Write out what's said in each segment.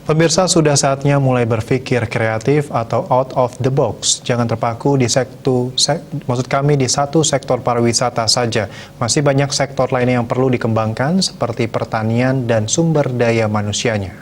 Pemirsa, sudah saatnya mulai berpikir kreatif atau out of the box. Jangan terpaku di di satu sektor pariwisata saja. Masih banyak sektor lain yang perlu dikembangkan seperti pertanian dan sumber daya manusianya.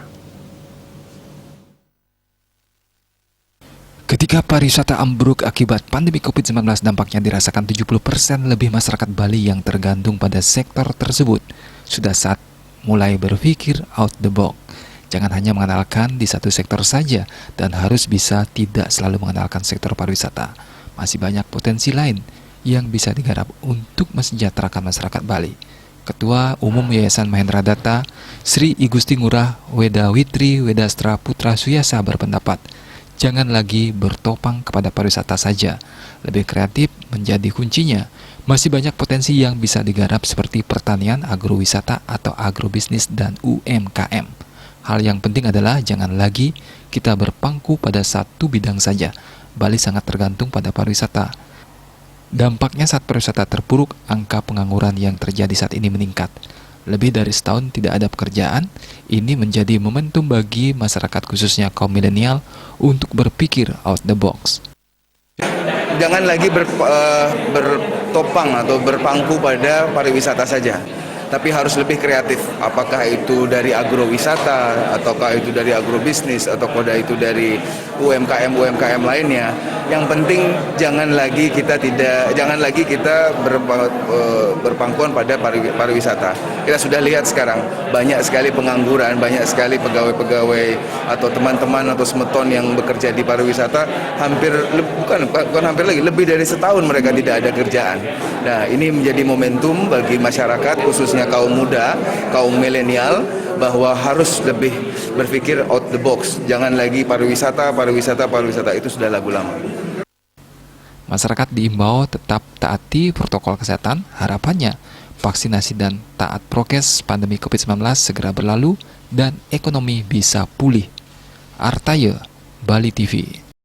Ketika pariwisata ambruk akibat pandemi COVID-19, dampaknya dirasakan 70% lebih masyarakat Bali yang tergantung pada sektor tersebut. Sudah saat mulai berpikir out the box. Jangan hanya mengandalkan di satu sektor saja dan harus bisa tidak selalu mengandalkan sektor pariwisata. Masih banyak potensi lain yang bisa digarap untuk mensejahterakan masyarakat Bali. Ketua Umum Yayasan Mahendra Data, Sri Igusti Ngurah Wedawitri Wedastra Putra Suyasa berpendapat, jangan lagi bertopang kepada pariwisata saja. Lebih kreatif menjadi kuncinya. Masih banyak potensi yang bisa digarap seperti pertanian, agrowisata atau agrobisnis dan UMKM. Hal yang penting adalah jangan lagi kita berpangku pada satu bidang saja. Bali sangat tergantung pada pariwisata. Dampaknya saat pariwisata terpuruk, angka pengangguran yang terjadi saat ini meningkat. Lebih dari setahun tidak ada pekerjaan, ini menjadi momentum bagi masyarakat khususnya kaum milenial untuk berpikir out the box. Jangan lagi bertopang atau berpangku pada pariwisata saja, tapi harus lebih kreatif. Apakah itu dari agrowisata, ataukah itu dari agrobisnis, ataukah itu dari UMKM lainnya. Yang penting jangan lagi kita berpangkuan pada pariwisata. Kita sudah lihat sekarang banyak sekali pengangguran, banyak sekali pegawai-pegawai atau teman-teman atau semeton yang bekerja di pariwisata lebih dari setahun mereka tidak ada kerjaan. Nah, ini menjadi momentum bagi masyarakat khususnya kaum muda, kaum milenial, bahwa harus lebih berpikir out the box. Jangan lagi pariwisata itu sudah lagu lama. Masyarakat diimbau tetap taati protokol kesehatan. Harapannya vaksinasi dan taat prokes pandemi COVID-19 segera berlalu dan ekonomi bisa pulih. Artaye, Bali TV.